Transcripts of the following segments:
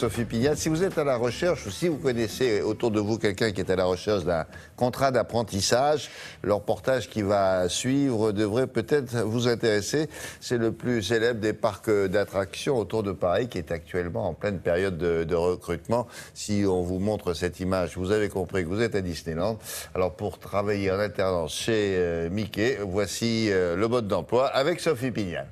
Sophie Pignat, si vous êtes à la recherche ou si vous connaissez autour de vous quelqu'un qui est à la recherche d'un contrat d'apprentissage, le reportage qui va suivre devrait peut-être vous intéresser. C'est le plus célèbre des parcs d'attractions autour de Paris qui est actuellement en pleine période de recrutement. Si on vous montre cette image, vous avez compris que vous êtes à Disneyland. Alors pour travailler en alternance chez Mickey, voici le mode d'emploi avec Sophie Pignat.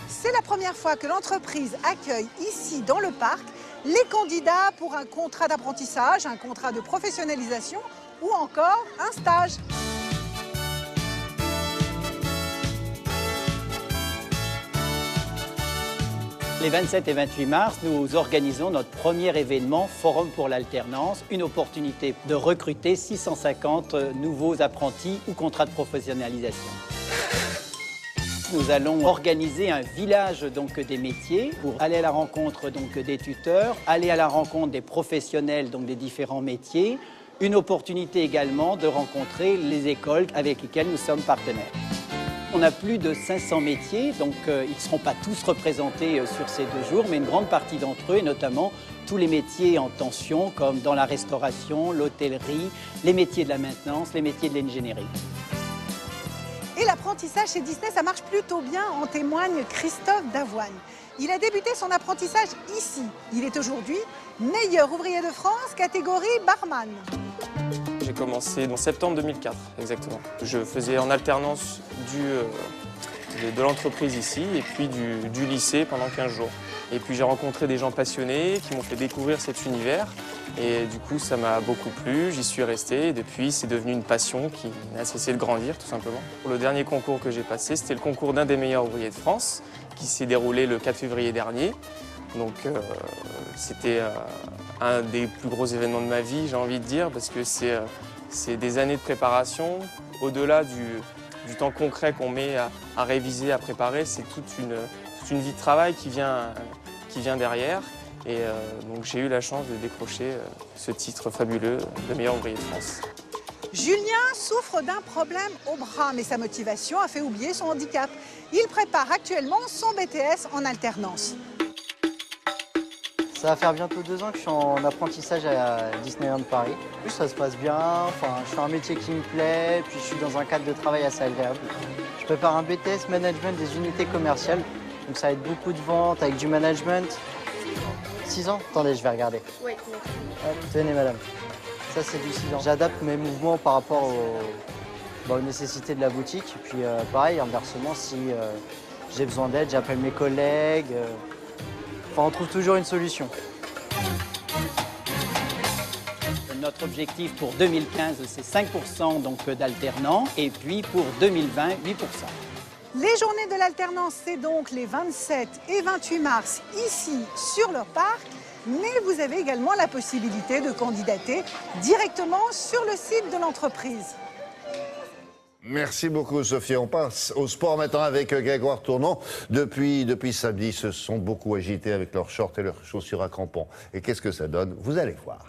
C'est la première fois que l'entreprise accueille ici, dans le parc, les candidats pour un contrat d'apprentissage, un contrat de professionnalisation ou encore un stage. Les 27 et 28 mars, nous organisons notre premier événement Forum pour l'alternance, une opportunité de recruter 650 nouveaux apprentis ou contrats de professionnalisation. Nous allons organiser un village des métiers pour aller à la rencontre des tuteurs, aller à la rencontre des professionnels des différents métiers, une opportunité également de rencontrer les écoles avec lesquelles nous sommes partenaires. On a plus de 500 métiers, donc ils ne seront pas tous représentés sur ces 2 jours, mais une grande partie d'entre eux, et notamment tous les métiers en tension, comme dans la restauration, l'hôtellerie, les métiers de la maintenance, les métiers de l'ingénierie. Et l'apprentissage chez Disney, ça marche plutôt bien, en témoigne Christophe Davoine. Il a débuté son apprentissage ici. Il est aujourd'hui meilleur ouvrier de France, catégorie barman. J'ai commencé en septembre 2004, exactement. Je faisais en alternance de l'entreprise ici et puis du lycée pendant 15 jours. Et puis j'ai rencontré des gens passionnés qui m'ont fait découvrir cet univers. Et du coup, ça m'a beaucoup plu, j'y suis resté. Et depuis, c'est devenu une passion qui n'a cessé de grandir, tout simplement. Le dernier concours que j'ai passé, c'était le concours d'un des meilleurs ouvriers de France, qui s'est déroulé le 4 février dernier. Donc c'était un des plus gros événements de ma vie, j'ai envie de dire, parce que c'est des années de préparation. Au-delà du temps concret qu'on met à réviser, à préparer, c'est toute une vie de travail qui vient derrière. Et donc j'ai eu la chance de décrocher ce titre fabuleux de meilleur ouvrier de France. Julien souffre d'un problème au bras, mais sa motivation a fait oublier son handicap. Il prépare actuellement son BTS en alternance. Ça va faire bientôt 2 ans que je suis en apprentissage à Disneyland Paris. Ça se passe bien, je fais un métier qui me plaît, puis je suis dans un cadre de travail assez agréable. Je prépare un BTS Management des unités commerciales, donc ça va être beaucoup de ventes avec du management. 6 ans? Attendez, je vais regarder. Oui. Tenez, madame. Ça, c'est du 6 ans. J'adapte mes mouvements par rapport aux nécessités de la boutique. Et puis, pareil, inversement, si j'ai besoin d'aide, j'appelle mes collègues. On trouve toujours une solution. Notre objectif pour 2015, c'est 5% d'alternants, et puis pour 2020, 8%. Les journées de l'alternance, c'est donc les 27 et 28 mars, ici, sur leur parc. Mais vous avez également la possibilité de candidater directement sur le site de l'entreprise. Merci beaucoup Sophie. On passe au sport maintenant avec Grégoire Tournon. Depuis samedi, ils se sont beaucoup agités avec leurs shorts et leurs chaussures à crampons. Et qu'est-ce que ça donne? Vous allez voir.